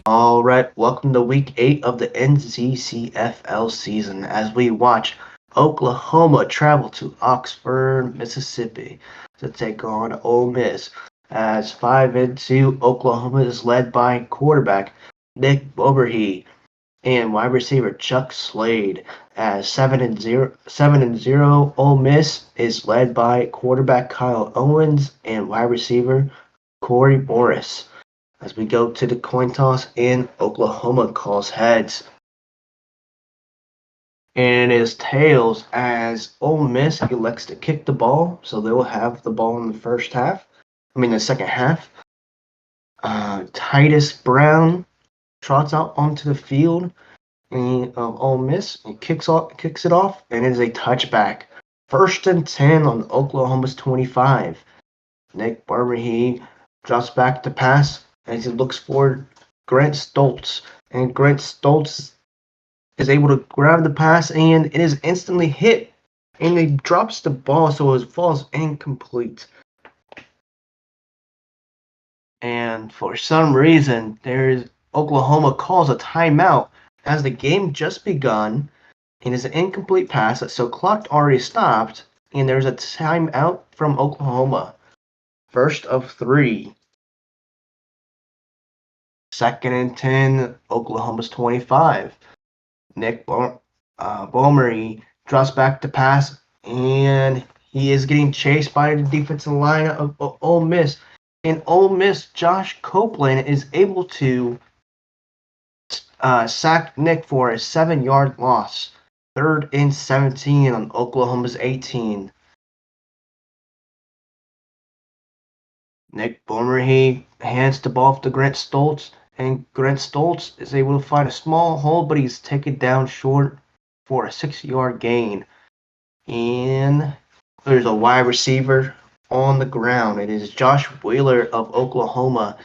All right, welcome to week 8 of the NCCFL season as we watch Oklahoma travel to Oxford, Mississippi to take on Ole Miss. As 5-2, Oklahoma is led by quarterback Nick Boberhe and wide receiver Chuck Slade. As 7-0, Ole Miss is led by quarterback Kyle Owens and wide receiver Corey Morris. As we go to the coin toss, and Oklahoma calls heads. And it is tails as Ole Miss elects to kick the ball, so they will have the ball in the the second half. Titus Brown trots out onto the field of Ole Miss and kicks it off, and it is a touchback. 1st and 10 on Oklahoma's 25. Nick Barber, drops back to pass as he looks for Grant Stoltz. And Grant Stoltz is able to grab the pass, and it is instantly hit. And he drops the ball, so it falls incomplete. And for some reason, Oklahoma calls a timeout as the game just begun. And it's an incomplete pass, so clock already stopped, and there's a timeout from Oklahoma. First of 3. 2nd and 10, Oklahoma's 25. Nick Bomery drops back to pass, and he is getting chased by the defensive line of Ole Miss. And Ole Miss, Josh Copeland, is able to sack Nick for a 7-yard loss. 3rd and 17 on Oklahoma's 18. Nick Bomery hands the ball to Grant Stoltz, and Grant Stoltz is able to find a small hole, but he's taken down short for a 6-yard gain. And there's a wide receiver on the ground. It is Josh Wheeler of Oklahoma.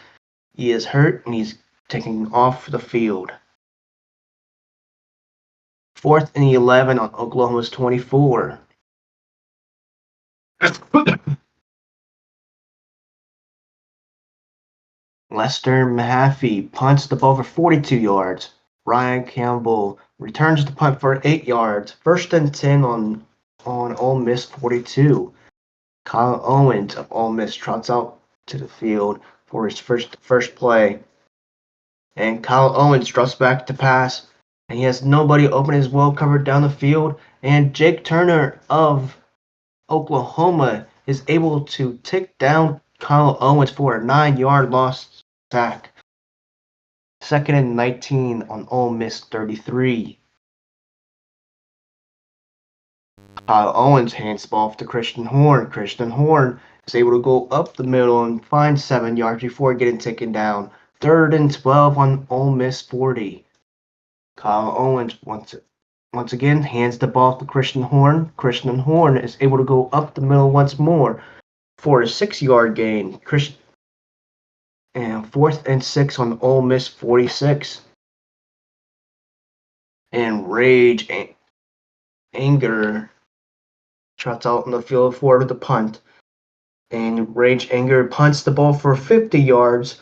He is hurt, and he's taking off the field. 4th and 11 on Oklahoma's 24. Lester Mahaffey punts the ball for 42 yards. Ryan Campbell returns the punt for 8 yards. 1st and 10 on Ole Miss 42. Kyle Owens of Ole Miss trots out to the field for his first play. And Kyle Owens drops back to pass, and he has nobody open, as well covered down the field. And Jake Turner of Oklahoma is able to tick down Kyle Owens for a 9-yard loss sack. 2nd and 19 on Ole Miss 33. Kyle Owens hands the ball off to Christian Horn. Christian Horn is able to go up the middle and find 7 yards before getting taken down. 3rd and 12 on Ole Miss 40. Kyle Owens once again hands the ball to Christian Horn. Christian Horn is able to go up the middle once more for a 6-yard gain. And 4th and 6 on Ole Miss 46. And Rage Anger trots out on the field for the punt. And Rage Anger punts the ball for 50 yards.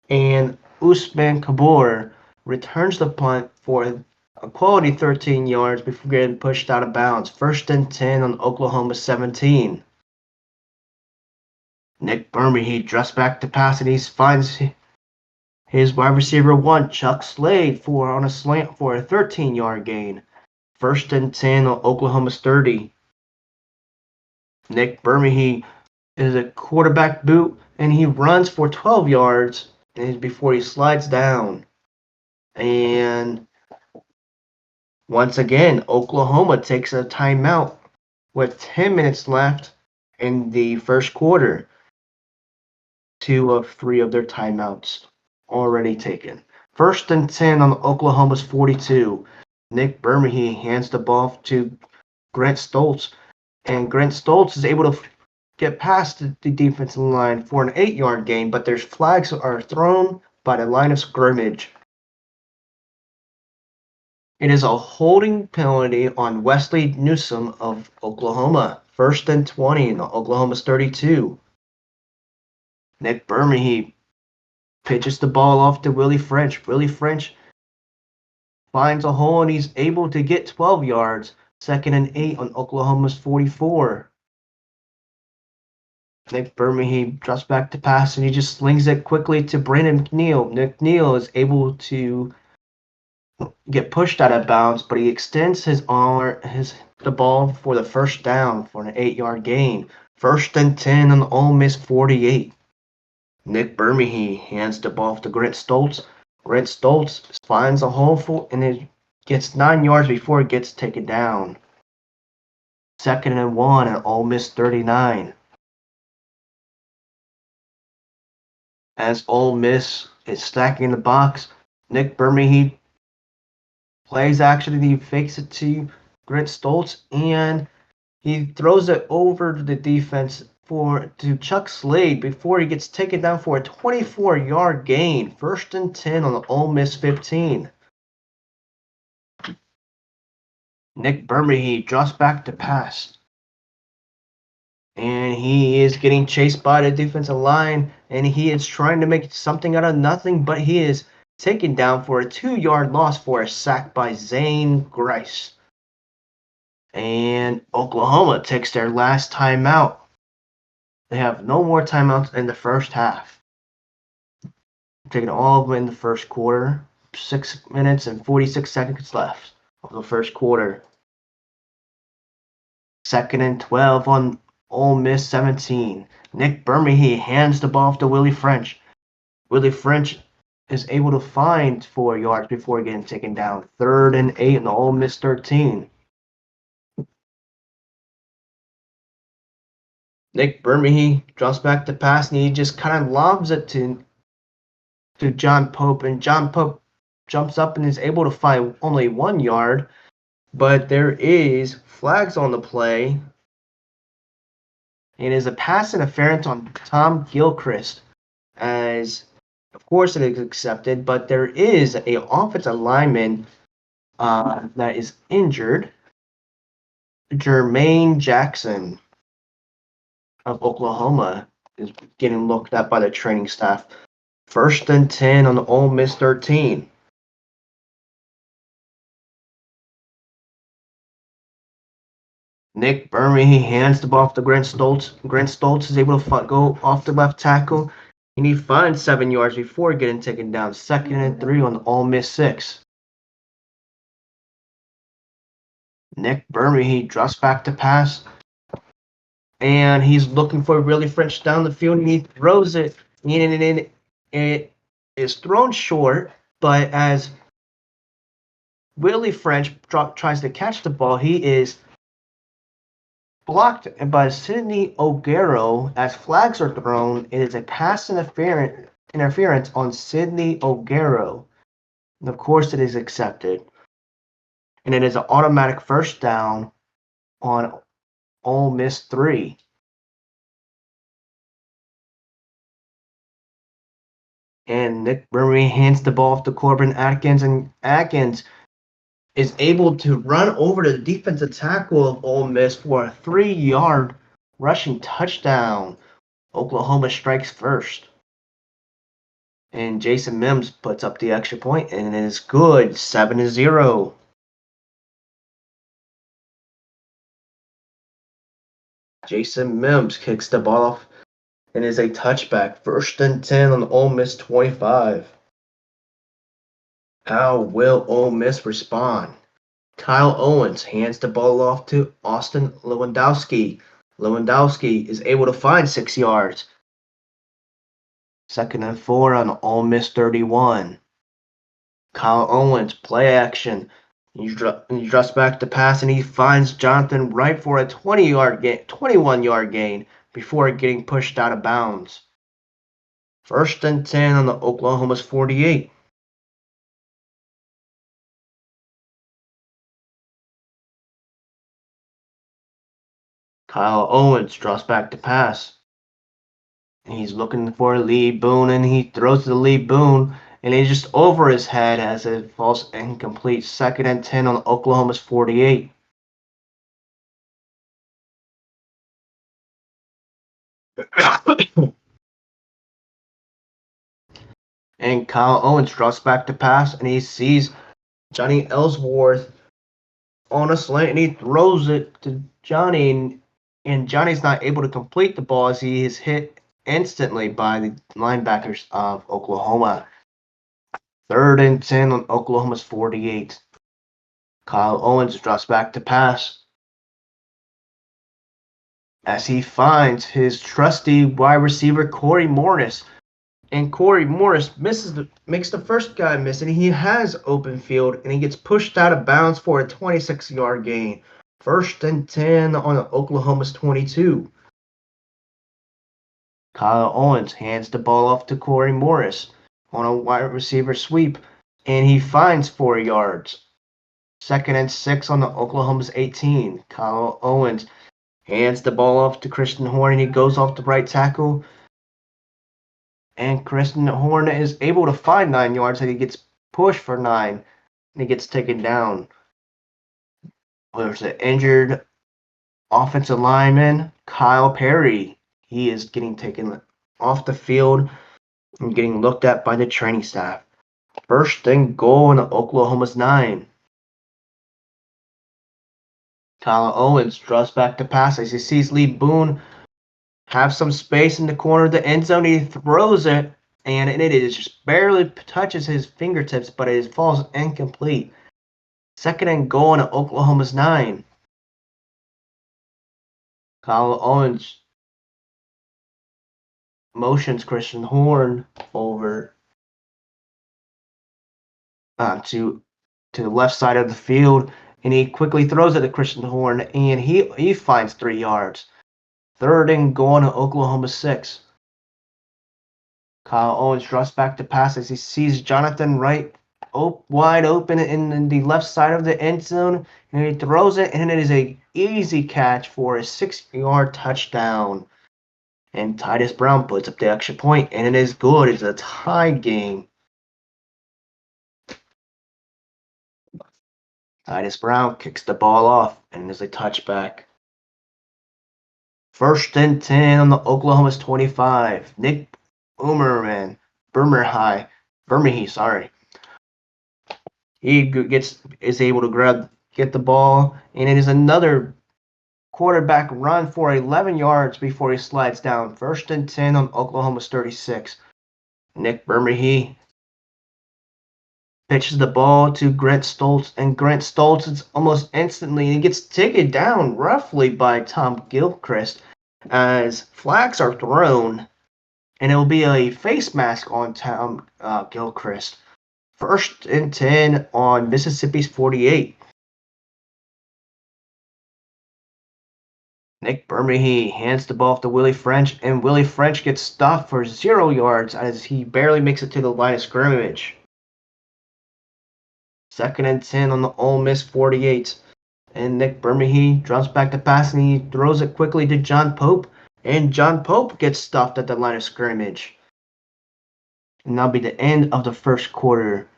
And Usman Kabur returns the punt for a quality 13 yards before getting pushed out of bounds. 1st and 10 on Oklahoma 17. Nick Burmy, drops back to pass, and he finds his wide receiver 1, Chuck Slade, on a slant for a 13-yard gain. 1st and 10 on Oklahoma's 30. Nick Burmy is a quarterback boot, and he runs for 12 yards before he slides down. And once again, Oklahoma takes a timeout with 10 minutes left in the first quarter. 2 of 3 of their timeouts already taken. 1st and 10 on Oklahoma's 42. Nick Burmy hands the ball to Grant Stoltz, and Grant Stoltz is able to get past the defensive line for an 8-yard gain, but their flags are thrown by the line of scrimmage. It is a holding penalty on Wesley Newsome of Oklahoma. 1st and 20 on Oklahoma's 32. Nick Burmy pitches the ball off to Willie French. Willie French finds a hole and he's able to get 12 yards. 2nd and 8 on Oklahoma's 44. Nick Birmingham drops back to pass and he just slings it quickly to Brandon McNeil. McNeil is able to get pushed out of bounds, but he extends his arm, the ball for the first down for an 8-yard gain. 1st and 10 on the Ole Miss 48. Nick Birmingham hands the ball to Grant Stoltz. Grant Stoltz finds a hole for, and it gets 9 yards before it gets taken down. 2nd and 1 at Ole Miss 39. As Ole Miss is stacking the box, Nick Birmingham plays action and he fakes it to Grant Stoltz and he throws it over to the defense to Chuck Slade before he gets taken down for a 24-yard gain. 1st and 10 on the Ole Miss 15. Nick Birmingham drops back to pass. And he is getting chased by the defensive line. And he is trying to make something out of nothing. But he is taken down for a 2-yard loss for a sack by Zane Grice. And Oklahoma takes their last timeout. They have no more timeouts in the first half. Taking all of them in the first quarter. 6 minutes and 46 seconds left of the first quarter. 2nd and 12 on Ole Miss 17. Nick Birmingham hands the ball to Willie French. Willie French is able to find 4 yards before getting taken down. 3rd and 8 on the Ole Miss 13. Nick Birmingham drops back to pass and he just kind of lobs it to John Pope, and John Pope jumps up and is able to find only 1 yard, but there is flags on the play. It is a pass interference on Tom Gilchrist, as of course it is accepted, but there is a offensive lineman that is injured. Jermaine Jackson of Oklahoma is getting looked at by the training staff. 1st and 10 on the Ole Miss 13. Nick Birmingham hands the ball to Grant Stoltz. Grant Stoltz is able to go off the left tackle, and he finds 7 yards before getting taken down. 2nd and 3 on the Ole Miss 6. Nick Birmingham drops back to pass, and he's looking for Willie French down the field, and he throws it, and it is thrown short, but as Willie French tries to catch the ball, he is blocked by Sidney O'Garo. As flags are thrown, it is a pass interference on Sidney O'Garo. And of course, it is accepted. And it is an automatic first down on Ole Miss 3. And Nick Birmingham hands the ball off to Corbin Atkins, and Atkins is able to run over to the defensive tackle of Ole Miss for a 3-yard rushing touchdown. Oklahoma strikes first. And Jason Mims puts up the extra point, and it is good. 7-0. Jason Mims kicks the ball off, and is a touchback. 1st and 10 on the Ole Miss 25. How will Ole Miss respond? Kyle Owens hands the ball off to Austin Lewandowski. Lewandowski is able to find 6 yards. 2nd and 4 on the Ole Miss 31. Kyle Owens, play action. He drops back to pass and he finds Jonathan Wright for a 21-yard gain before getting pushed out of bounds. 1st and 10 on the Oklahoma's 48. Kyle Owens drops back to pass. He's looking for Lee Boone, and he throws to Lee Boone, and he's just over his head as it falls incomplete. 2nd and 10 on Oklahoma's 48. And Kyle Owens draws back to pass, and he sees Johnny Ellsworth on a slant, and he throws it to Johnny, and Johnny's not able to complete the ball as he is hit instantly by the linebackers of Oklahoma. 3rd and 10 on Oklahoma's 48. Kyle Owens drops back to pass as he finds his trusty wide receiver Corey Morris. And Corey Morris makes the first guy miss, and he has open field, and he gets pushed out of bounds for a 26-yard gain. 1st and 10 on Oklahoma's 22. Kyle Owens hands the ball off to Corey Morris on a wide receiver sweep, and he finds 4 yards. 2nd and 6 on the Oklahoma's 18. Kyle Owens hands the ball off to Christian Horn, and he goes off the right tackle. And Christian Horn is able to find 9 yards, and he gets pushed for 9, and he gets taken down. There's an injured offensive lineman, Kyle Perry. He is getting taken off the field and getting looked at by the training staff. 1st and goal in Oklahoma's 9. Kyle Owens draws back to pass as he sees Lee Boone have some space in the corner of the end zone. He throws it, and it is just barely touches his fingertips, but it falls incomplete. 2nd and goal in Oklahoma's 9. Kyle Owens motions Christian Horn over to the left side of the field, and he quickly throws it to Christian Horn, and he finds 3 yards. 3rd and goal in Oklahoma 6. Kyle Owens draws back to pass as he sees Jonathan Wright wide open in the left side of the end zone, and he throws it, and it is a easy catch for a 6-yard touchdown. And Titus Brown puts up the extra point, and it is good. It's a tie game. Titus Brown kicks the ball off, and it is a touchback. 1st and 10 on the Oklahoma's 25. Nick Vermehy, sorry. He is able to get the ball, and it is another quarterback run for 11 yards before he slides down. 1st and 10 on Oklahoma's 36. Nick Vermehy pitches the ball to Grant Stoltz, and Grant Stoltz is almost instantly, he gets taken down roughly by Tom Gilchrist as flags are thrown, and it will be a face mask on Tom Gilchrist. 1st and 10 on Mississippi's 48. Nick Vermehy hands the ball off to Willie French, and Willie French gets stopped for 0 yards as he barely makes it to the line of scrimmage. 2nd and 10 on the Ole Miss 48. And Nick Vermehy drops back to pass, and he throws it quickly to John Pope, and John Pope gets stopped at the line of scrimmage. And that'll be the end of the 1st quarter.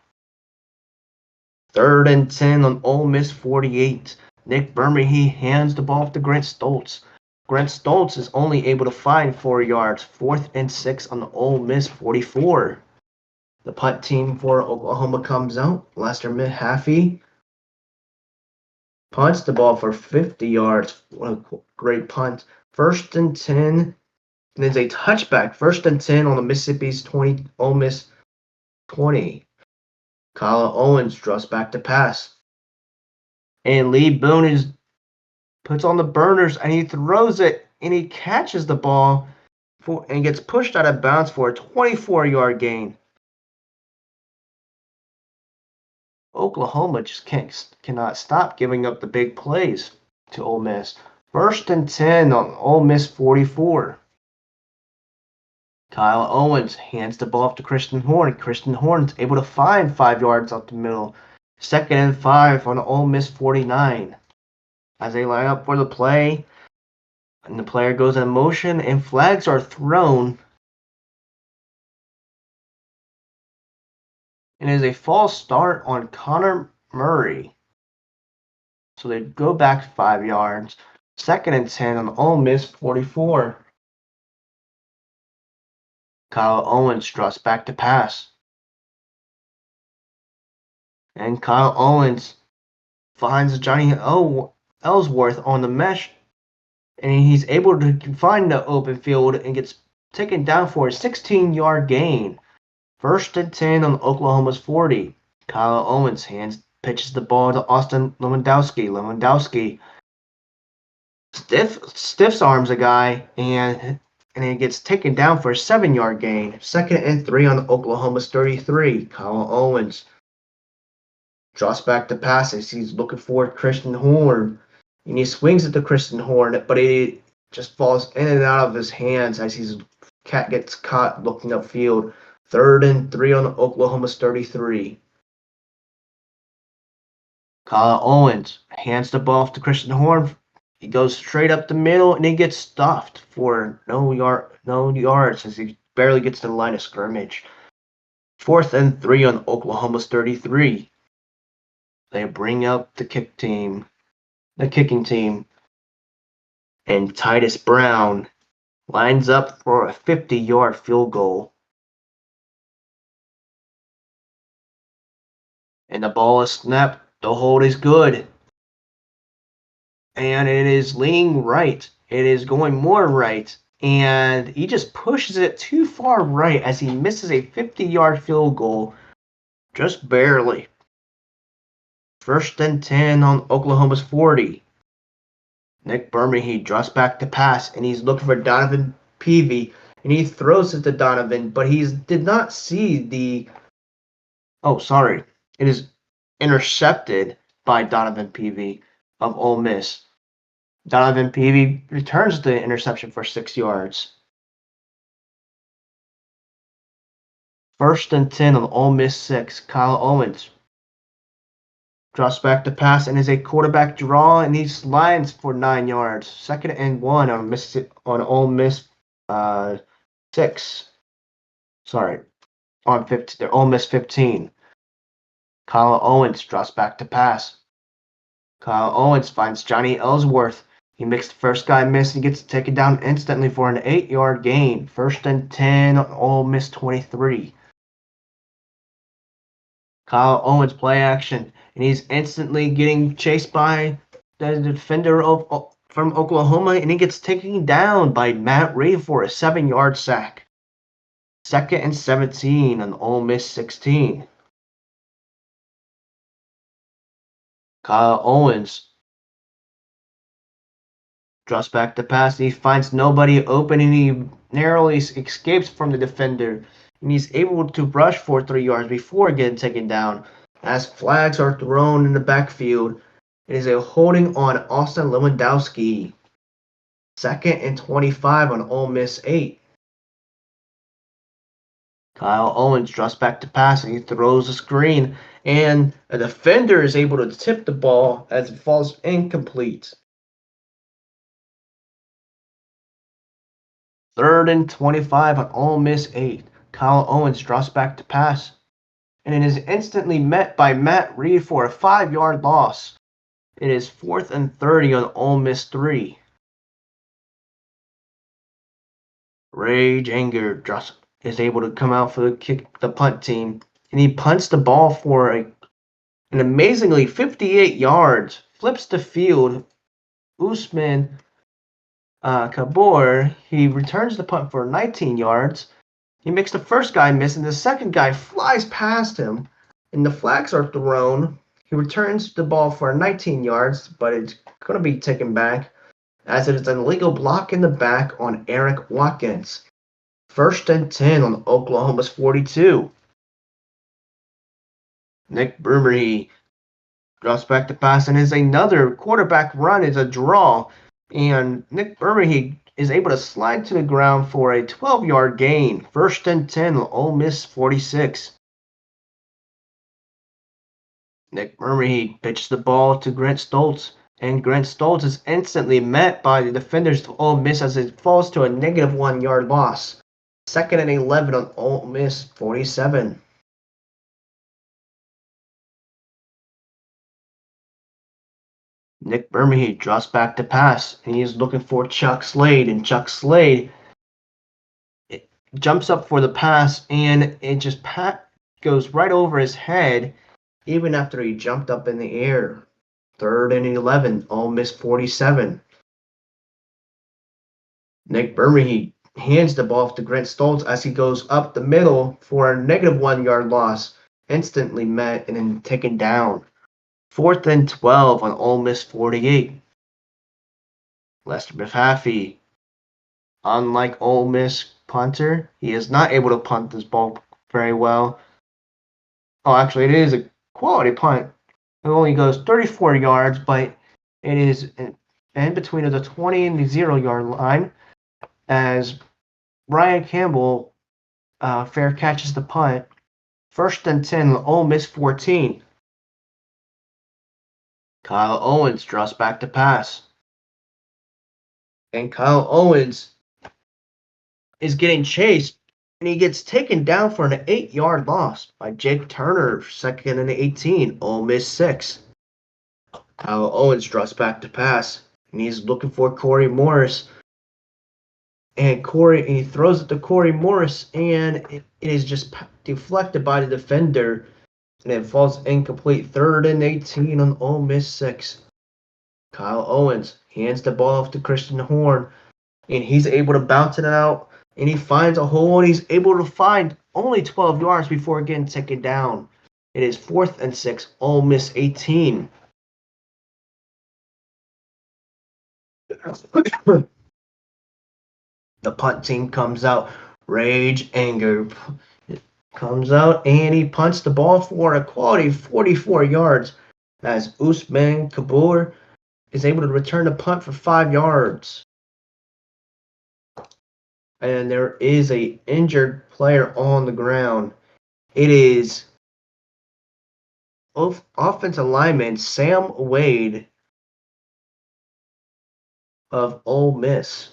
3rd and 10 on Ole Miss 48. Nick Vermehy hands the ball off to Grant Stoltz. Grant Stoltz is only able to find 4 yards. 4th and 6 on the Ole Miss 44. The punt team for Oklahoma comes out. Lester Mahaffey punts the ball for 50 yards. What a great punt. 1st and 10. And there's a touchback. 1st and 10 on the Mississippi's 20, Ole Miss 20. Kyle Owens draws back to pass. And Lee Boone puts on the burners, and he throws it, and he catches the ball and gets pushed out of bounds for a 24-yard gain. Oklahoma just cannot stop giving up the big plays to Ole Miss. 1st and 10 on Ole Miss 44. Kyle Owens hands the ball off to Christian Horn. Christian Horn's able to find 5 yards up the middle. 2nd and 5 on Ole Miss 49. As they line up for the play, and the player goes in motion, and flags are thrown. And it is a false start on Connor Murray. So they go back 5 yards. 2nd and 10 on Ole Miss 44. Kyle Owens draws back to pass. And Kyle Owens finds Johnny Ellsworth on the mesh, and he's able to find the open field and gets taken down for a 16-yard gain. 1st and 10 on Oklahoma's 40. Kyle Owens pitches the ball to Austin Lewandowski. Lewandowski stiffs arms a guy and he gets taken down for a 7-yard gain. 2nd and 3 on Oklahoma's 33. Kyle Owens draws back the passes. He's looking for Christian Horn, and he swings at the Christian Horn, but it just falls in and out of his hands as his cat gets caught looking upfield. 3rd and 3 on Oklahoma's 33. Kyle Owens hands the ball off to Christian Horn. He goes straight up the middle and he gets stuffed for no yards as he barely gets to the line of scrimmage. 4th and 3 on Oklahoma's 33. They bring up the kicking team, and Titus Brown lines up for a 50-yard field goal. And the ball is snapped. The hold is good. And it is leaning right. It is going more right. And he just pushes it too far right as he misses a 50-yard field goal. Just barely. 1st and 10 on Oklahoma's 40. Nick Burmahee draws back to pass, and he's looking for Donovan Peavy. And he throws it to Donovan, but he did not see the... Oh, sorry. It is intercepted by Donovan Peavy of Ole Miss. Donovan Peavy returns the interception for 6 yards. 1st and 10 on Ole Miss 6. Kyle Owens draws back the pass and is a quarterback draw, and he slides for 9 yards. 2nd and 1 on Ole Miss 6. Sorry, on 15. Ole Miss 15. Kyle Owens draws back to pass. Kyle Owens finds Johnny Ellsworth. He makes the first guy miss and gets taken down instantly for an 8-yard gain. 1st and 10, Ole Miss 23. Kyle Owens play action, and he's instantly getting chased by the defender from Oklahoma, and he gets taken down by Matt Reed for a 7-yard sack. 2nd and 17 on Ole Miss 16. Kyle Owens draws back the pass. He finds nobody open, and he narrowly escapes from the defender. And he's able to rush for 3 yards before getting taken down. As flags are thrown in the backfield, it is a holding on Austin Lewandowski. 2nd and 25 on Ole Miss 8. Kyle Owens draws back to pass, and he throws a screen, and a defender is able to tip the ball as it falls incomplete. 3rd and 25 on Ole Miss 8. Kyle Owens draws back to pass, and it is instantly met by Matt Reed for a 5-yard loss. It is 4th and 30 on Ole Miss 3. Rage Anger is able to come out for the punt team, and he punts the ball for an amazingly 58 yards, flips the field. Usman Kabor, he returns the punt for 19 yards. He makes the first guy miss, and the second guy flies past him, and the flags are thrown. He returns the ball for 19 yards, but it's going to be taken back as it is an illegal block in the back on Eric Watkins. 1st and 10 on Oklahoma's 42. Nick Burmahee draws back the pass, and is another quarterback run. Is a draw, and Nick Burmahee is able to slide to the ground for a 12-yard gain. 1st and 10 on Ole Miss 46. Nick Burmahee pitches the ball to Grant Stoltz, and Grant Stoltz is instantly met by the defenders of Ole Miss as it falls to a negative 1-yard loss. 2nd and 11 on Ole Miss 47. Nick Burmahee draws back to pass, and he is looking for Chuck Slade, and Chuck Slade jumps up for the pass, and it just goes right over his head, even after he jumped up in the air. 3rd and 11, Ole Miss 47. Nick Burmahee hands the ball to Grant Stoltz as he goes up the middle for a -1 yard loss, instantly met and then taken down. 4th and 12 on Ole Miss 48. Lester McAfee, unlike Ole Miss punter, he is not able to punt this ball very well. Oh, actually, it is a quality punt. It only goes 34 yards, but it is in between the 20 and the 0 yard line as Ryan Campbell fair catches the punt. 1st and 10, Ole Miss 14. Kyle Owens draws back to pass. And Kyle Owens is getting chased, and he gets taken down for an 8-yard loss by Jake Turner, 2nd and 18, Ole Miss 6. Kyle Owens draws back to pass, and he's looking for Corey Morris. And he throws it to Corey Morris, and it is just deflected by the defender, and it falls incomplete. 3rd and 18 on Ole Miss 6. Kyle Owens hands the ball off to Christian Horn, and he's able to bounce it out, and he finds a hole, and he's able to find only 12 yards before getting taken down. It is 4th and 6, Ole Miss 18. The punt team comes out. Rage Anger comes out, and he punts the ball for a quality 44 yards as Usman Kabur is able to return the punt for 5 yards. And there is a injured player on the ground. It is offensive lineman Sam Wade of Ole Miss.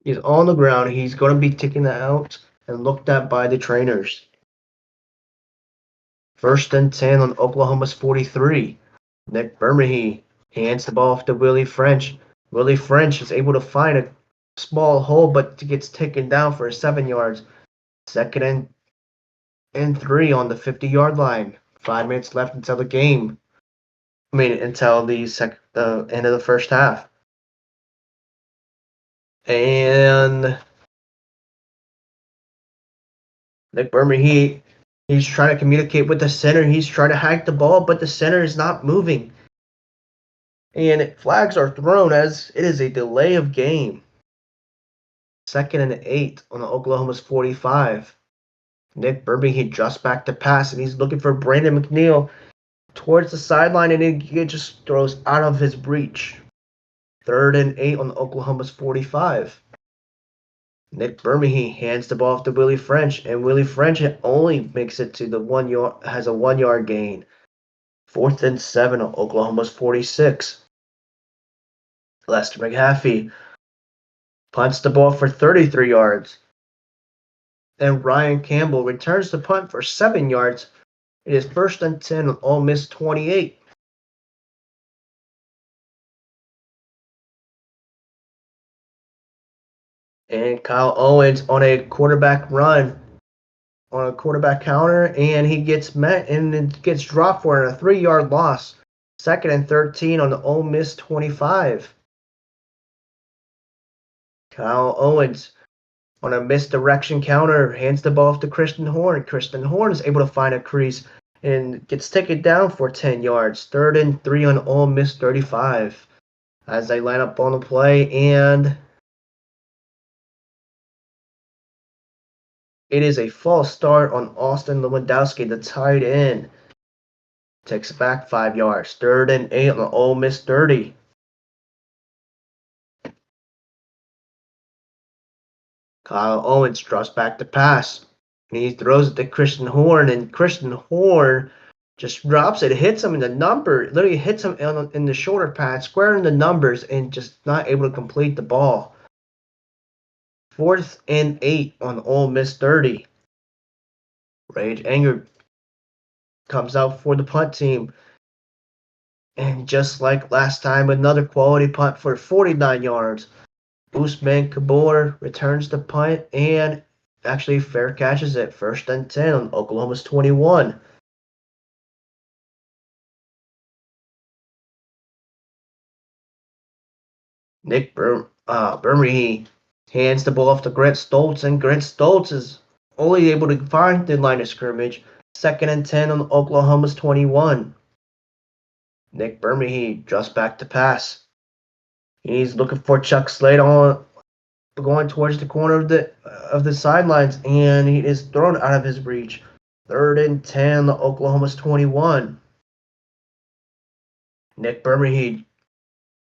He's on the ground. He's going to be taken out and looked at by the trainers. 1st and 10 on Oklahoma's 43. Nick Burmahee hands the ball off to Willie French. Willie French is able to find a small hole, but gets taken down for 7 yards. 2nd and 3 on the 50-yard line. 5 minutes left until the game. Until the end of the first half. And Nick Burmahee, he's trying to communicate with the center. He's trying to hack the ball, but the center is not moving. And flags are thrown as it is a delay of game. 2nd and 8 on the Oklahoma's 45. Nick Burmahee drops back to pass, and he's looking for Brandon McNeil towards the sideline, and it just throws out of his reach. 3rd and 8 on the Oklahoma's 45. Nick Burmahee hands the ball off to Willie French, and Willie French only makes it to the 1 yard, has a 1-yard gain. 4th and 7 on Oklahoma's 46. Lester McAfee punts the ball for 33 yards. And Ryan Campbell returns the punt for 7 yards. It is 1st and 10 on Ole Miss 28. And Kyle Owens on a quarterback run, on a quarterback counter, and he gets met and it gets dropped for a 3-yard loss. 2nd and 13 on the Ole Miss 25. Kyle Owens on a misdirection counter hands the ball off to Christian Horn. Christian Horn is able to find a crease and gets taken down for 10 yards. 3rd and 3 on Ole Miss 35 as they line up on the play, and it is a false start on Austin Lewandowski, the tight end. Takes it back 5 yards. 3rd and 8 on the Ole Miss 30. Kyle Owens drops back to pass. And he throws it to Christian Horn, and Christian Horn just drops it, hits him in the number, literally hits him in the shoulder pad, square in the numbers, and just not able to complete the ball. 4th and 8 on Ole Miss 30. Rage Anger comes out for the punt team. And just like last time, another quality punt for 49 yards. Usman Kabur returns the punt, and actually fair catches it. 1st and 10 on Oklahoma's 21. Nick Burmese hands the ball off to Grant Stoltz, and Grant Stoltz is only able to find the line of scrimmage. 2nd and 10 on Oklahoma's 21. Nick Burmese just back to pass. He's looking for Chuck Slade on going towards the corner of the sidelines, and he is thrown out of his reach. 3rd and 10 on Oklahoma's 21. Nick Burmese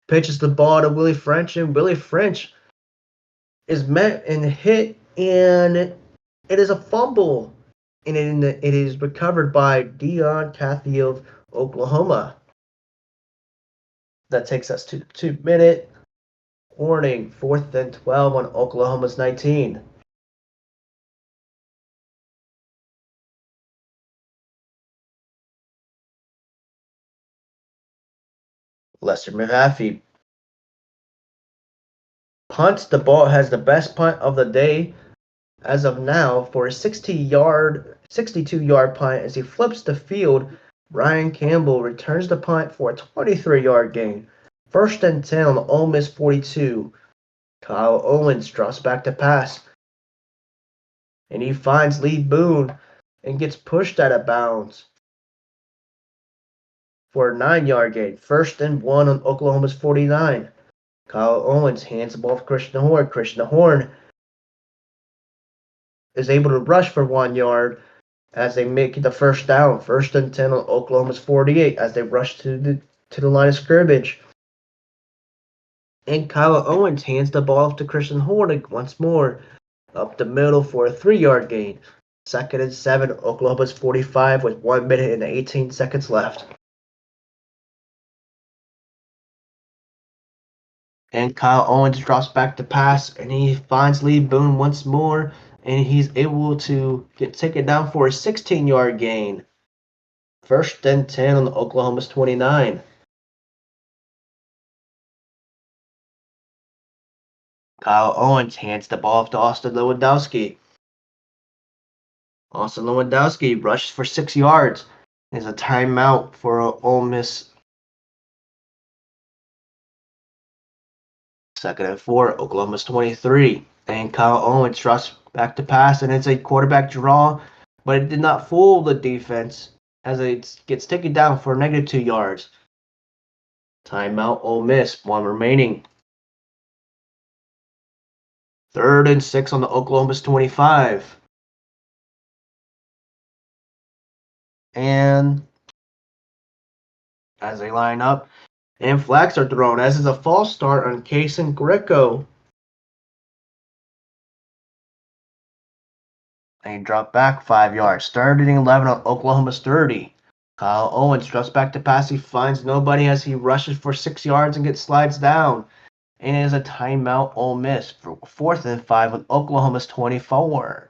pitches the ball to Willie French, and Willie French is met and hit, and it is a fumble. And it is recovered by Dion Cathy of Oklahoma. That takes us to the 2-minute warning. 4th and 12 on Oklahoma's 19. Lester Mahaffey punts the ball, has the best punt of the day as of now for a 62-yard punt as he flips the field. Ryan Campbell returns the punt for a 23-yard gain. 1st and 10 on the Ole Miss 42. Kyle Owens drops back to pass, and he finds Lee Boone and gets pushed out of bounds for a 9-yard gain. 1st and 1 on Oklahoma's 49. Kyle Owens hands the ball to Christian Horn. Christian Horn is able to rush for 1 yard as they make the first down. 1st and 10 on Oklahoma's 48 as they rush to the line of scrimmage. And Kyle Owens hands the ball off to Christian Horn once more up the middle for a 3-yard gain. 2nd and 7, Oklahoma's 45 with 1 minute and 18 seconds left. And Kyle Owens drops back to pass, and he finds Lee Boone once more, and he's able to get taken down for a 16-yard gain. 1st and 10 on the Oklahoma's 29. Kyle Owens hands the ball off to Austin Lewandowski. Austin Lewandowski rushes for 6 yards. There's a timeout for Ole Miss. 2nd and 4, Oklahoma's 23. And Kyle Owens drops back to pass, and it's a quarterback draw, but it did not fool the defense as it gets taken down for -2 yards. Timeout, Ole Miss, 1 remaining. 3rd and 6 on the Oklahoma's 25. And as they line up, and flags are thrown, as is a false start on Kason Greco. They drop back 5 yards. 3rd and 11 on Oklahoma's 30. Kyle Owens drops back to pass. He finds nobody as he rushes for 6 yards and slides down. And it is a timeout, Ole Miss, for 4th and 5 on Oklahoma's 24.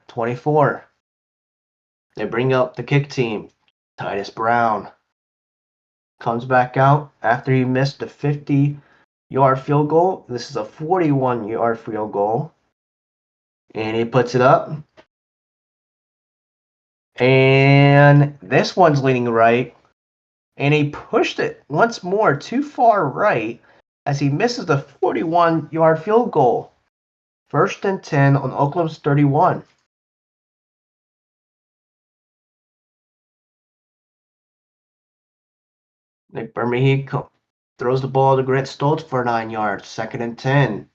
They bring up the kick team. Titus Brown comes back out after he missed a 50-yard field goal. This is a 41-yard field goal. And he puts it up. And this one's leaning right. And he pushed it once more too far right as he misses the 41-yard field goal. 1st and 10 on Oklahoma's 31. Nick Burmese throws the ball to Grant Stoltz for 9 yards. 2nd and 10.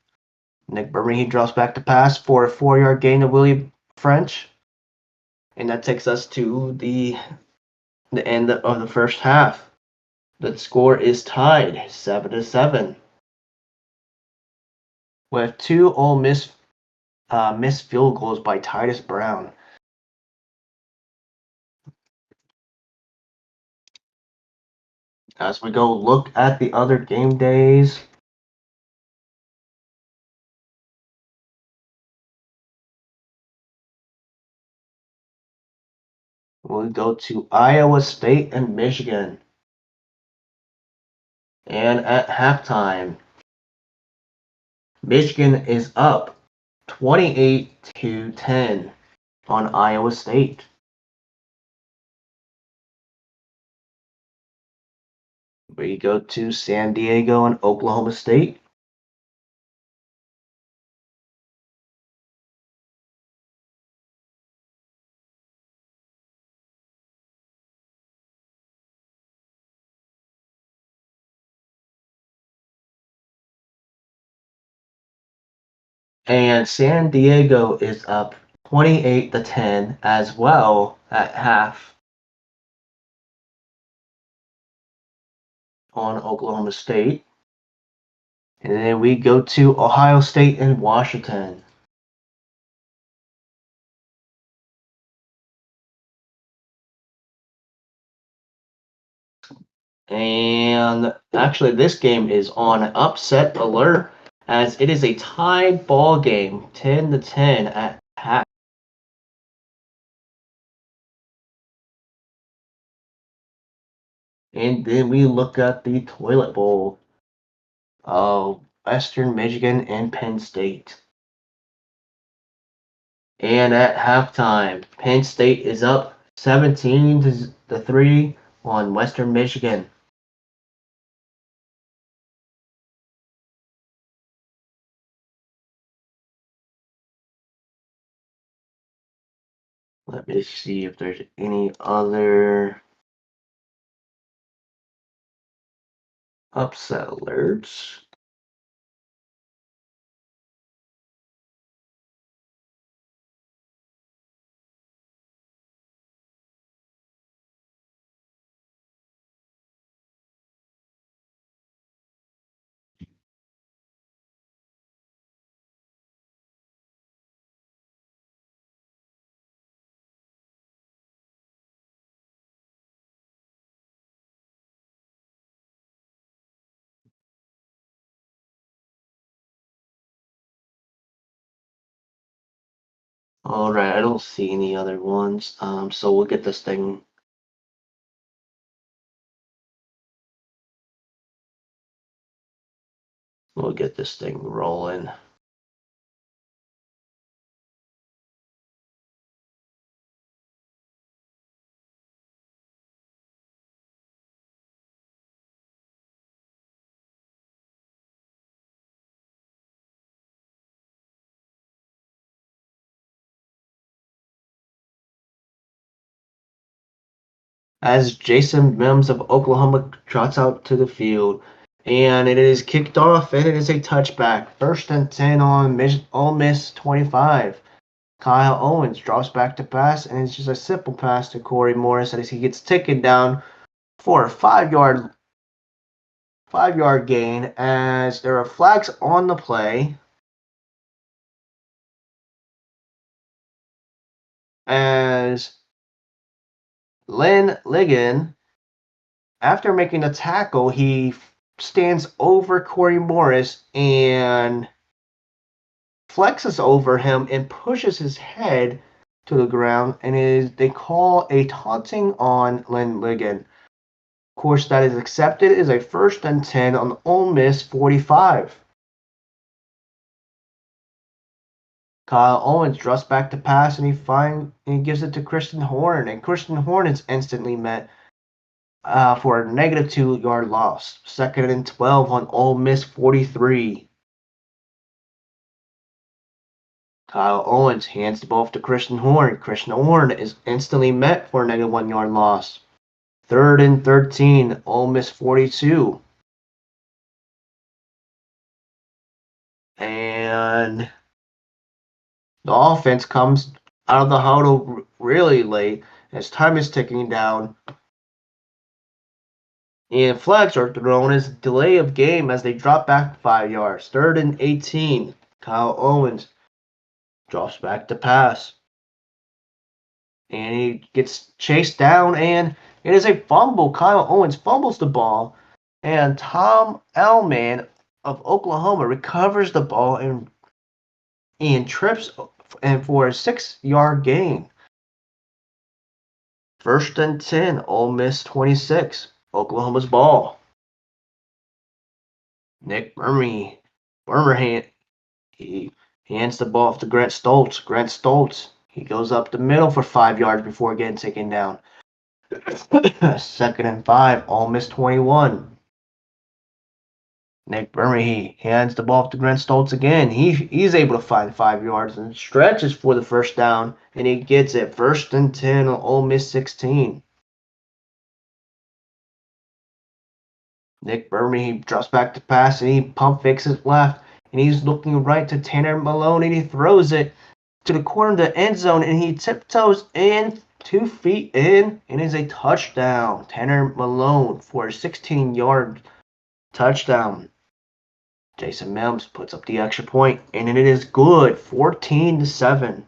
Nick Burmese drops back to pass for a 4-yard gain to Willie French. And that takes us to the end of the first half. The score is tied 7-7. With 2 Ole Miss missed field goals by Titus Brown. As we go look at the other game days. We'll go to Iowa State and Michigan. And at halftime, Michigan is up 28-10. on Iowa State. We go to San Diego and Oklahoma State. And San Diego is up 28-10 as well at half on Oklahoma State. And then we go to Ohio State and Washington. And actually, this game is on upset alert as it is a tied ball game, 10-10 at half. And then we look at the toilet bowl of Western Michigan and Penn State. And at halftime, Penn State is up 17-3 on Western Michigan. Let me see if there's any other upset alerts. All right, I don't see any other ones. So we'll get this thing. We'll get this thing rolling. As Jason Mims of Oklahoma trots out to the field, and it is kicked off, and it is a touchback. 1st and 10 on Ole Miss 25. Kyle Owens drops back to pass, and it's just a simple pass to Corey Morris as he gets taken down for a 5-yard gain. As there are flags on the play, as Lynn Ligon, after making the tackle, he stands over Corey Morris and flexes over him and pushes his head to the ground, and they call a taunting on Lynn Ligon. Of course, that is accepted as a 1st and 10 on Ole Miss 45. Kyle Owens drops back to pass, and he gives it to Christian Horn, and Christian Horn is instantly met for a negative 2-yard loss. 2nd and 12 on Ole Miss 43. Kyle Owens hands the ball to Christian Horn. Christian Horn is instantly met for a negative 1-yard loss. 3rd and 13, Ole Miss 42. And the offense comes out of the huddle really late as time is ticking down. And flags are thrown as delay of game as they drop back 5 yards. 3rd and 18, Kyle Owens drops back to pass. And he gets chased down, and it is a fumble. Kyle Owens fumbles the ball, and Tom Ellman of Oklahoma recovers the ball and trips and for a 6-yard gain. 1st and 10, Ole Miss 26, Oklahoma's ball. Nick Burmer he hands the ball off to Grant Stoltz. Grant Stoltz He goes up the middle for 5 yards before getting taken down. 2nd and 5, Ole Miss 21. Nick Burmahee hands the ball to Grant Stoltz again. He's able to find 5 yards and stretches for the first down, and he gets it. 1st and 10 on Ole Miss 16. Nick Burmahee drops back to pass, and he pump fakes it left, and he's looking right to Tanner Malone, and he throws it to the corner of the end zone, and he tiptoes in 2 feet in, and is a touchdown. Tanner Malone for a 16-yard touchdown. Jason Mims puts up the extra point, and it is good. 14-7.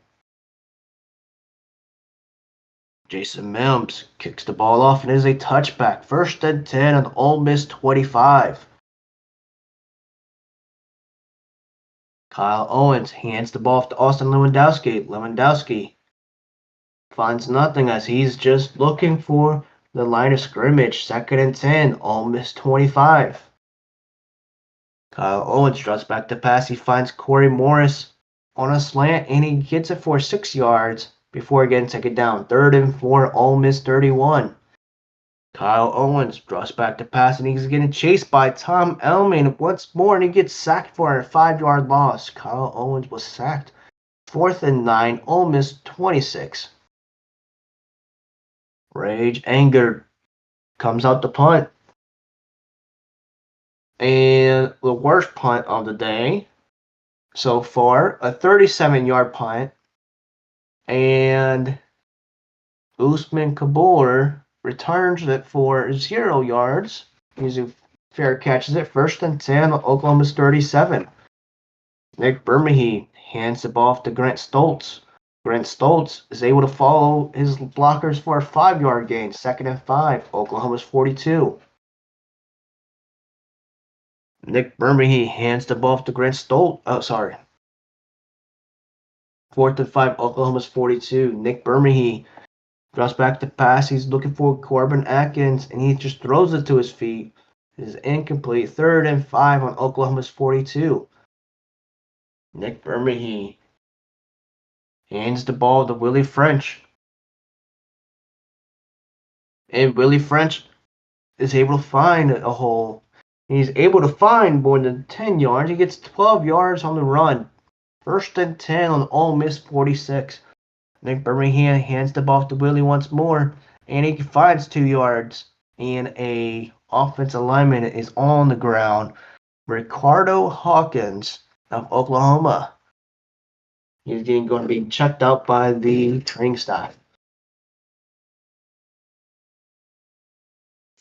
Jason Mims kicks the ball off, and it is a touchback. 1st and 10 on Ole Miss 25. Kyle Owens hands the ball off to Austin Lewandowski. Lewandowski finds nothing as he's just looking for the line of scrimmage. 2nd and 10, Ole Miss 25. Kyle Owens drops back to pass. He finds Corey Morris on a slant, and he gets it for 6 yards before getting taken down. 3rd and 4, Ole Miss 31. Kyle Owens drops back to pass, and he's getting chased by Tom Elman once more, and he gets sacked for a 5-yard loss. Kyle Owens was sacked. 4th and 9, Ole Miss 26. Rage Anger comes out to punt. And the worst punt of the day so far, a 37-yard punt. And Usman Kabul returns it for 0 yards. He's a fair catches it. 1st and 10, Oklahoma's 37. Nick Burmahee hands the ball off to Grant Stoltz. Grant Stoltz is able to follow his blockers for a 5-yard gain. 2nd and 5, Oklahoma's 42. Nick Burmahee hands the ball off to Grant Stoltz. 4th and 5, Oklahoma's 42. Nick Burmahee drops back to pass. He's looking for Corbin Atkins, and he just throws it to his feet. It is incomplete. 3rd and 5 on Oklahoma's 42. Nick Burmahee hands the ball to Willie French. And Willie French is able to find a hole. He's able to find more than 10 yards. He gets 12 yards on the run. 1st and 10 on Ole Miss 46. Nick Burmahee hands the ball to Willie once more, and he finds 2 yards. And a offensive lineman is on the ground. Ricardo Hawkins of Oklahoma. He's going to be checked out by the training staff.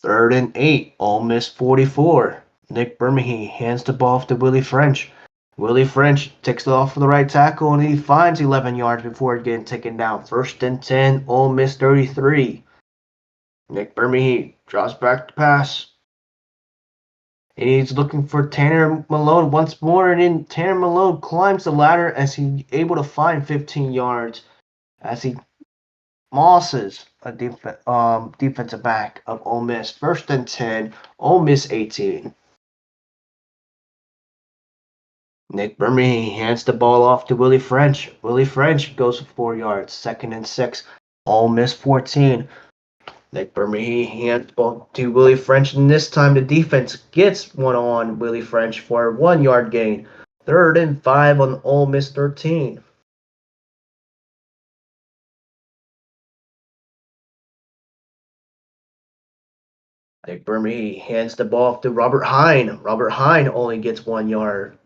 3rd and 8, Ole Miss 44. Nick Burmahee hands the ball off to Willie French. Willie French takes it off for the right tackle, and he finds 11 yards before getting taken down. 1st and 10, Ole Miss 33. Nick Burmahee drops back to pass. And he's looking for Tanner Malone once more, and then Tanner Malone climbs the ladder as he's able to find 15 yards as he mosses a defensive back of Ole Miss. 1st and 10, Ole Miss 18. Nick Burmahee hands the ball off to Willie French. Willie French goes for 4 yards. 2nd and 6, Ole Miss 14. Nick Burmahee hands the ball to Willie French, and this time the defense gets one on Willie French for a 1-yard gain. 3rd and 5 on Ole Miss 13. Nick Burmahee hands the ball off to Robert Hine. Robert Hine only gets 1 yard.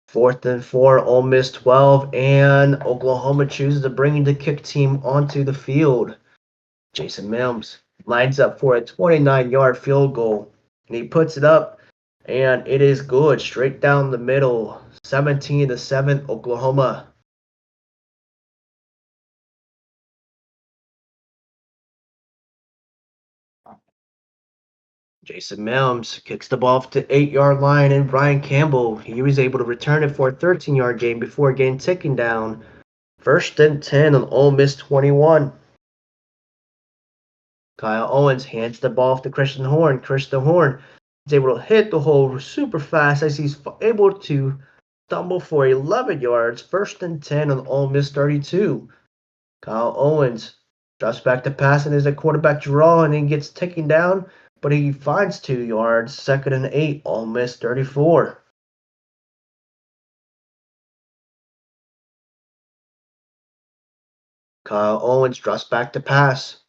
4th and 4, Ole Miss 12, and Oklahoma chooses to bring the kick team onto the field. Jason Mims lines up for a 29-yard field goal, and he puts it up, and it is good, straight down the middle. 17-7, Oklahoma. Jason Mims kicks the ball off to 8-yard line, and Brian Campbell, he was able to return it for a 13-yard gain before getting taken down. 1st and 10 on Ole Miss 21. Kyle Owens hands the ball off to Christian Horn. Christian Horn is able to hit the hole super fast as he's able to stumble for 11 yards. 1st and 10 on Ole Miss 32. Kyle Owens drops back to pass and is a quarterback draw and then gets taken down, but he finds 2 yards. 2nd and 8, Ole Miss 34. Kyle Owens drops back to pass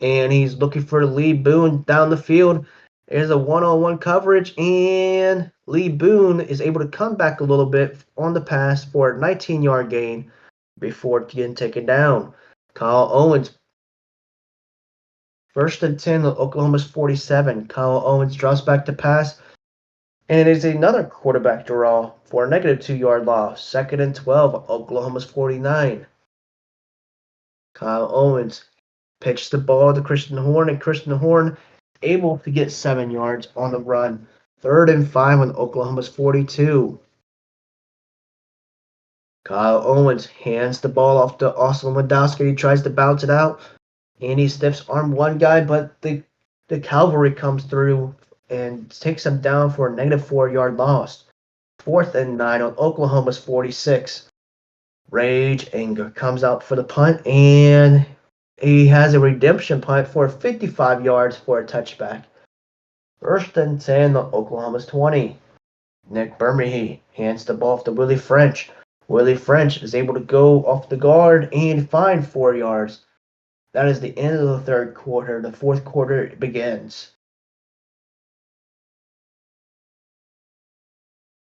and he's looking for Lee Boone down the field. There's a one-on-one coverage, and Lee Boone is able to come back a little bit on the pass for a 19-yard gain before getting taken down. Kyle Owens, 1st and 10, Oklahoma's 47. Kyle Owens drops back to pass, and it is another quarterback draw for a negative 2-yard loss. 2nd and 12, Oklahoma's 49. Kyle Owens pitched the ball to Christian Horn, and Christian Horn able to get 7 yards on the run. 3rd and 5 on Oklahoma's 42. Kyle Owens hands the ball off to Austin Lewandowski. He tries to bounce it out, and he stiffs arm one guy, but the cavalry comes through and takes him down for a negative 4-yard loss. 4th and 9 on Oklahoma's 46. Rage Anger comes out for the punt, and he has a redemption punt for 55 yards for a touchback. 1st and 10 on Oklahoma's 20. Nick Bermehe hands the ball off to Willie French. Willie French is able to go off the guard and find 4 yards. That is the end of the third quarter. The fourth quarter begins.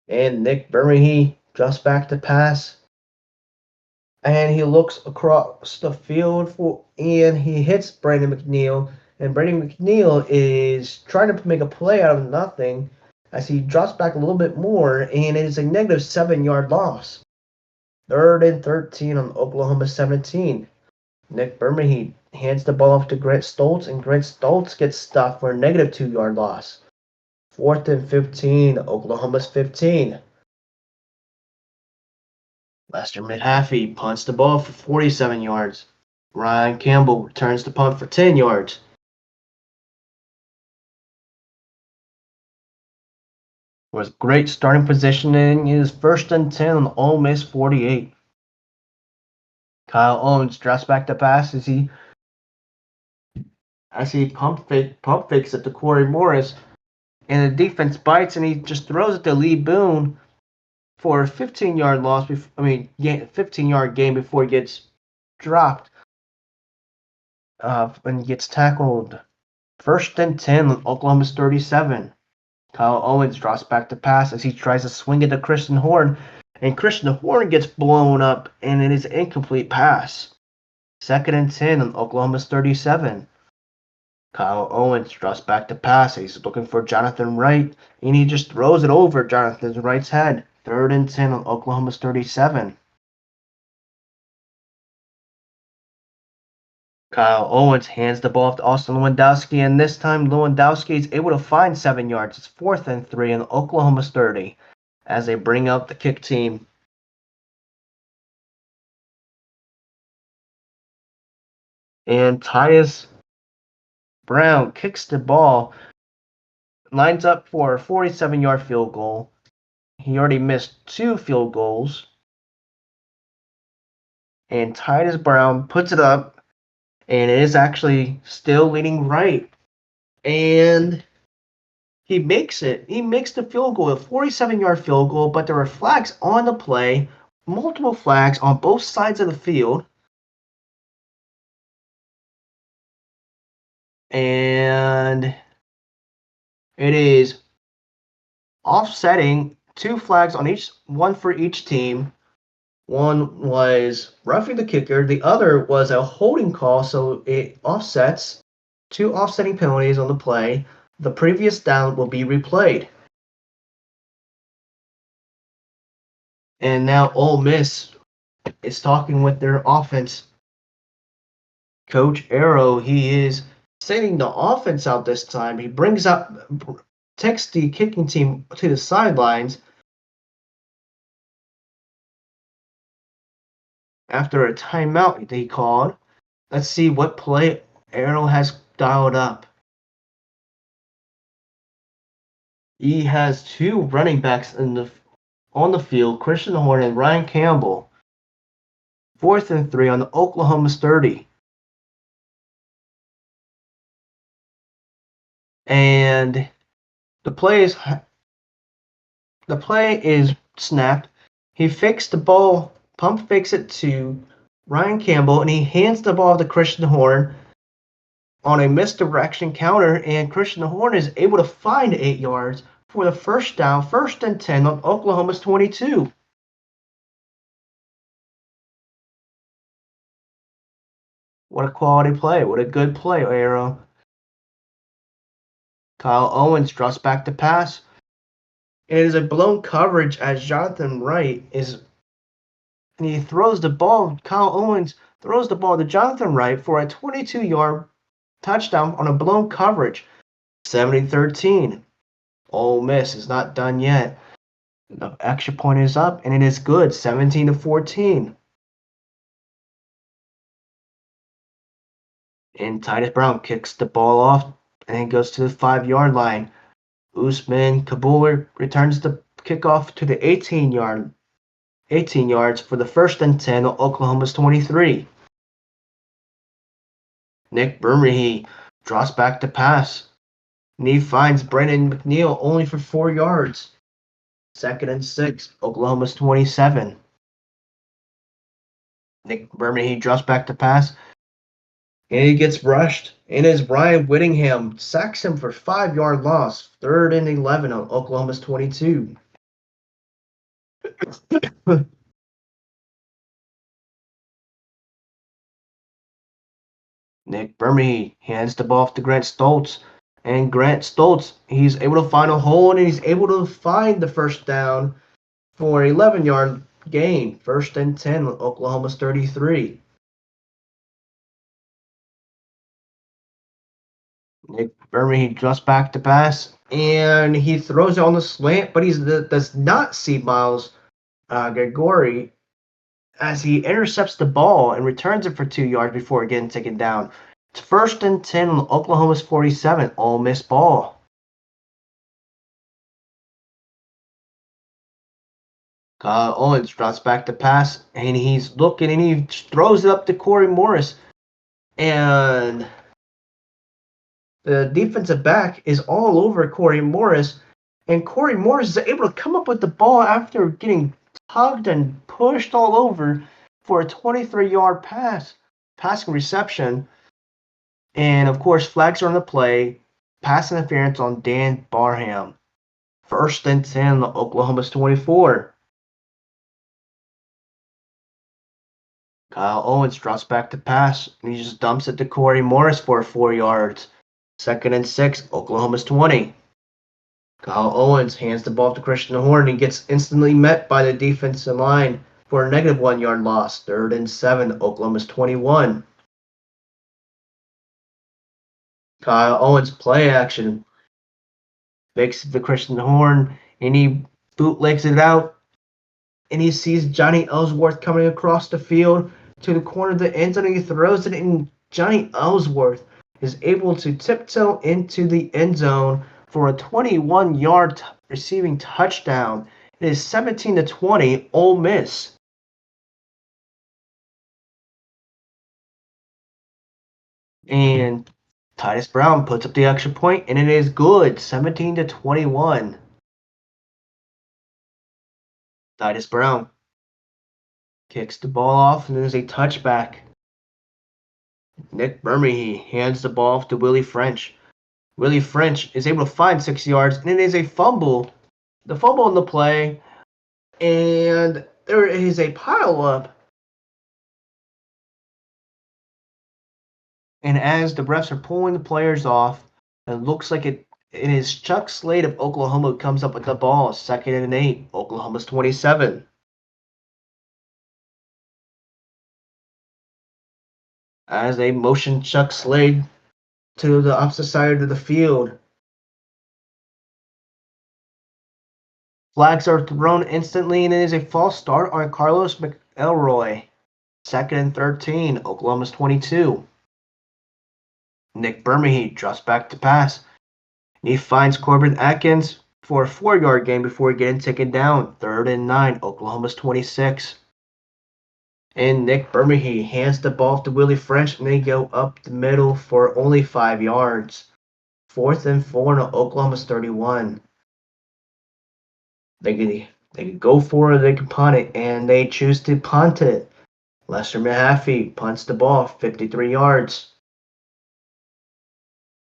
And Nick Bermehe drops back to pass. And he looks across the field and he hits Brandon McNeil. And Brandon McNeil is trying to make a play out of nothing as he drops back a little bit more, and it is a negative 7-yard loss. 3rd and 13 on Oklahoma 17. Nick Bermehe hands the ball off to Grant Stoltz, and Grant Stoltz gets stopped for a negative 2-yard loss. 4th and 15, Oklahoma's 15. Lester Mahaffey punts the ball for 47 yards. Ryan Campbell returns the punt for 10 yards. With great starting positioning, it is 1st and 10 on Ole Miss 48. Kyle Owens drops back to pass as he pump fakes it to Corey Morris, and the defense bites and he just throws it to Lee Boone for a 15-yard loss. 15-yard gain before he gets dropped and he gets tackled. 1st and 10 on Oklahoma's 37. Kyle Owens drops back to pass as he tries to swing it to Christian Horn, and Christian Horn gets blown up, and it is an incomplete pass. 2nd and 10 on Oklahoma's 37. Kyle Owens drops back to pass. He's looking for Jonathan Wright, and he just throws it over Jonathan Wright's head. 3rd and 10 on Oklahoma's 37. Kyle Owens hands the ball off to Austin Lewandowski, and this time Lewandowski is able to find 7 yards. It's 4th and 3 on Oklahoma's 30 as they bring out the kick team. And Titus Brown kicks the ball, lines up for a 47-yard field goal. He already missed 2 field goals. And Titus Brown puts it up, and it is actually still leaning right. And he makes it. He makes the field goal, a 47-yard field goal, but there were flags on the play, multiple flags on both sides of the field. And it is offsetting 2 flags on each, one for each team. One was roughing the kicker, the other was a holding call, so it offsets 2 offsetting penalties on the play. The previous down will be replayed. And now Ole Miss is talking with their offense. Coach Arrow, he is sending the offense out this time. He takes the kicking team to the sidelines after a timeout they called. Let's see what play Arrow has dialed up. He has 2 running backs in the on the field, Christian Horn and Ryan Campbell. 4th and 3 on the Oklahoma's 30. And the play is snapped. He fakes the ball, pump fakes it to Ryan Campbell, and he hands the ball to Christian Horn on a misdirection counter, and Christian Horn is able to find 8 yards for the first down, 1st and 10 on Oklahoma's 22. What a quality play. What a good play, Arrow. Kyle Owens drops back to pass. It is a blown coverage as Jonathan Wright is, and he throws the ball. Kyle Owens throws the ball to Jonathan Wright for a 22-yard touchdown on a blown coverage. 70-13. Ole Miss is not done yet. The extra point is up, and it is good. 17-14. And Titus Brown kicks the ball off and it goes to the 5-yard line. Usman Kabul returns the kickoff to the 18 yards for the 1st and 10 on Oklahoma's 23. Nick Burmahy draws back to pass. And he finds Brendan McNeil only for 4 yards. 2nd and 6, Oklahoma's 27. Nick Burmahy draws back to pass. And he gets rushed. And as Ryan Whittingham sacks him for 5-yard loss. 3rd and 11 on Oklahoma's 22. Nick Burmahy hands the ball off to Grant Stoltz. And Grant Stoltz, he's able to find a hole and he's able to find the first down for an 11-yard gain. 1st and 10 on Oklahoma's 33. Nick Burmahy drops back to pass, and he throws it on the slant, but he does not see Miles Gregory as he intercepts the ball and returns it for 2 yards before getting taken down. It's 1st and 10 on Oklahoma's 47, Ole Miss ball. Kyle Owens drops back to pass, and he's looking, and he throws it up to Corey Morris, and the defensive back is all over Corey Morris, and Corey Morris is able to come up with the ball after getting tugged and pushed all over for a 23-yard passing reception. And of course, flags are on the play. Pass interference on Dan Barham. 1st and 10 on Oklahoma's 24. Kyle Owens drops back to pass, and he just dumps it to Corey Morris for 4 yards. 2nd and 6, Oklahoma's 20. Kyle Owens hands the ball to Christian Horn and gets instantly met by the defensive line for a negative 1-yard loss. 3rd and 7, Oklahoma's 21. Kyle Owens play action. Fakes the Christian Horn and he bootlegs it out. And he sees Johnny Ellsworth coming across the field to the corner of the end zone and he throws it in. Johnny Ellsworth is able to tiptoe into the end zone for a 21-yard receiving touchdown. It is 17-20, Ole Miss. And Titus Brown puts up the extra point, and it is good, 17-21. Titus Brown kicks the ball off, and there's a touchback. Nick Burmahy hands the ball off to Willie French. Willie French is able to find 6 yards, and it is a fumble. The fumble in the play, and there is a pileup. And as the refs are pulling the players off, it looks like it is Chuck Slade of Oklahoma who comes up with the ball. 2nd and 8, Oklahoma's 27. As they motion Chuck Slade to the opposite side of the field. Flags are thrown instantly, and it is a false start on Carlos McElroy. 2nd and 13, Oklahoma's 22. Nick Burmahy drops back to pass. And he finds Corbin Atkins for a 4-yard gain before getting taken down. 3rd and 9, Oklahoma's 26. And Nick Bermehe hands the ball to Willie French, and they go up the middle for only 5 yards. 4th and 4 on Oklahoma's 31. They could go for it, they could punt it, and they choose to punt it. Lester Mahaffey punts the ball 53 yards.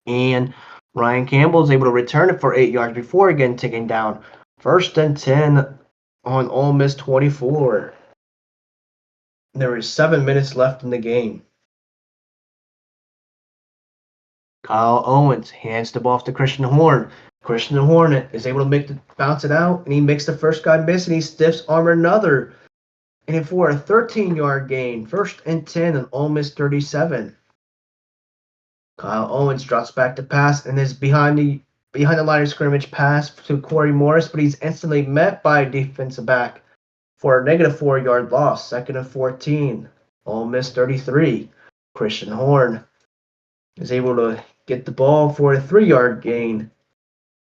And Ryan Campbell is able to return it for 8 yards before getting taken down. 1st and 10 on Ole Miss 24. There is 7 minutes left in the game. Kyle Owens hands the ball off to Christian Horn. Christian Horn is able to bounce it out, and he makes the first guy miss, and he stiffs arm another. And for a 13-yard gain, 1st and 10 on Ole Miss 37. Kyle Owens drops back to pass and is behind the line of scrimmage pass to Corey Morris, but he's instantly met by a defensive back for a negative 4-yard loss. 2nd and 14. Ole Miss 33. Christian Horn is able to get the ball for a 3-yard gain.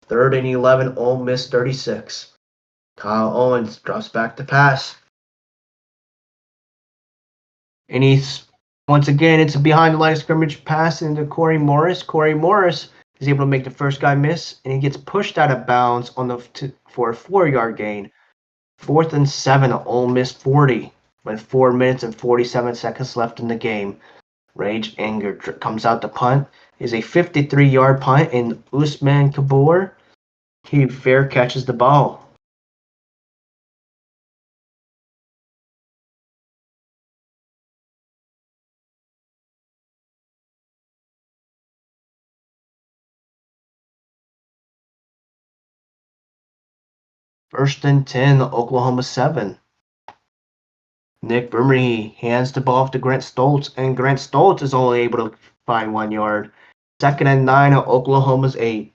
3rd and 11. Ole Miss 36. Kyle Owens drops back to pass. And he's once again, it's a behind the line of scrimmage pass into Corey Morris. Corey Morris is able to make the first guy miss, and he gets pushed out of bounds for a 4-yard gain. 4th and 7, Ole Miss 40, with 4 minutes and 47 seconds left in the game. Rage Anger comes out to punt. Is a 53-yard punt, and Usman Kabor, he fair catches the ball. First and 10, Oklahoma 7. Nick Bermehe hands the ball off to Grant Stoltz, and Grant Stoltz is only able to find 1 yard. 2nd and 9, Oklahoma's 8.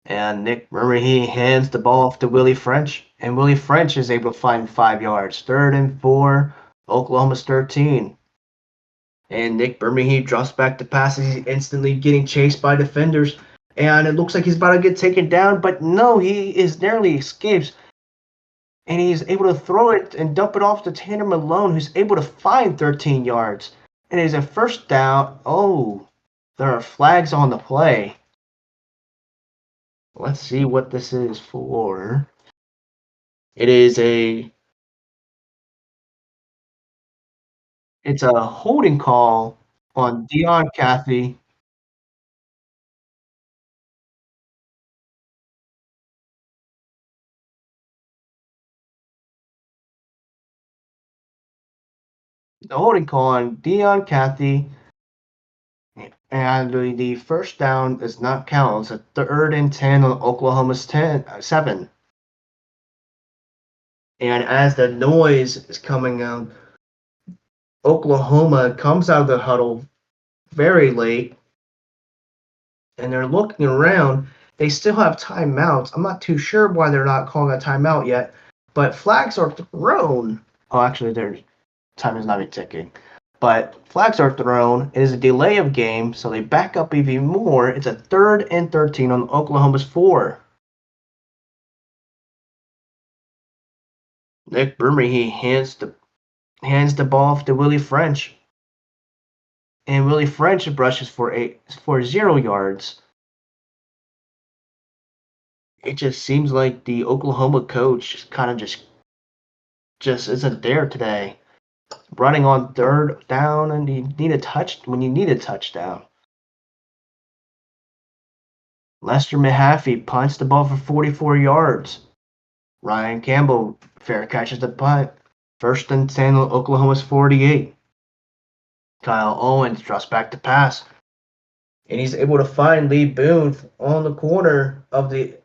And Nick Bermehe hands the ball off to Willie French, and Willie French is able to find 5 yards. 3rd and 4, Oklahoma's 13. And Nick Bermehe drops back to pass, and he's instantly getting chased by defenders. And it looks like he's about to get taken down, but no, he is narrowly escapes. And he's able to throw it and dump it off to Tanner Malone, who's able to find 13 yards. And it is a 1st down. Oh, there are flags on the play. Let's see what this is for. It's a holding call on Dion Cathy. The holding call on Dion Cathy, and the 1st down is not counted. It's a 3rd and 10 on Oklahoma's 7. And as the noise is coming out, Oklahoma comes out of the huddle very late, and they're looking around. They still have timeouts. I'm not too sure why they're not calling a timeout yet, but flags are thrown. Oh, actually, their time is not even ticking. But flags are thrown. It is a delay of game, so they back up even more. It's a 3rd and 13 on Oklahoma's 4. Nick Bermehe hands the ball off to Willie French, and Willie French brushes for 0 yards. It just seems like the Oklahoma coach kind of just isn't there today. Running on 3rd down, and you need a touchdown. Lester Mahaffey punts the ball for 44 yards. Ryan Campbell fair catches the punt. 1st and 10, Oklahoma's 48. Kyle Owens drops back to pass, and he's able to find Lee Boone on the corner of the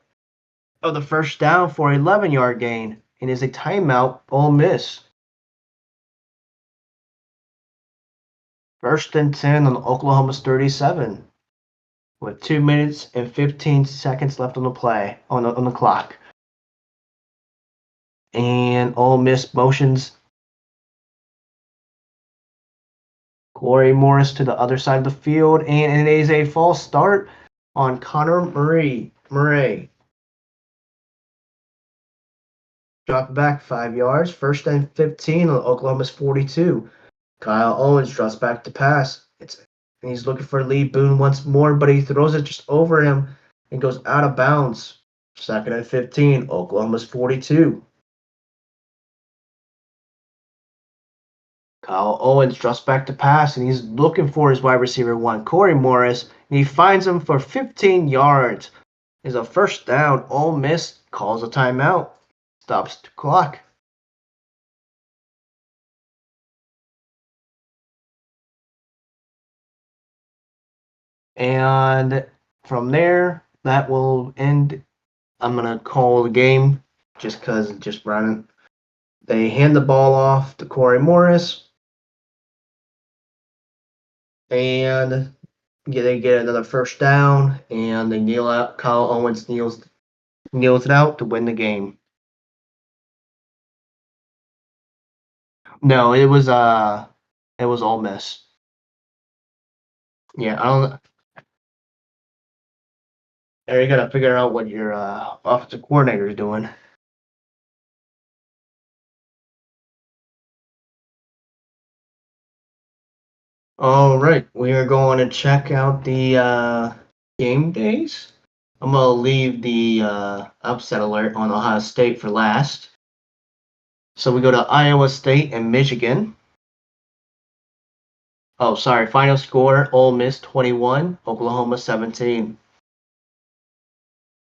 1st down for an 11-yard gain. It is a timeout, Ole Miss. 1st and 10 on Oklahoma's 37, with 2 minutes and 15 seconds left on the clock. And Ole Miss motions Corey Morris to the other side of the field, and it is a false start. on Connor Murray. Drop back 5 yards. First and 15 on Oklahoma's 42. Kyle Owens drops back to pass. He's looking for Lee Boone once more, but he throws it just over him and goes out of bounds. Second and 15, Oklahoma's 42. Kyle Owens drops back to pass, and he's looking for his wide receiver one, Corey Morris, and he finds him for 15 yards. It's a first down. Ole Miss calls a timeout, stops the clock. And from there, that will end. I'm going to call the game just because just running. They hand the ball off to Corey Morris, and they get another first down, and they kneel out. Kyle Owens kneels it out to win the game. No, it was Ole Miss. Yeah, I don't. There you gotta figure out what your offensive coordinator is doing. All right, we are going to check out the game days. I'm gonna leave the upset alert on Ohio State for last. So we go to Iowa State and Michigan. Oh, sorry. Final score: Ole Miss 21, Oklahoma 17.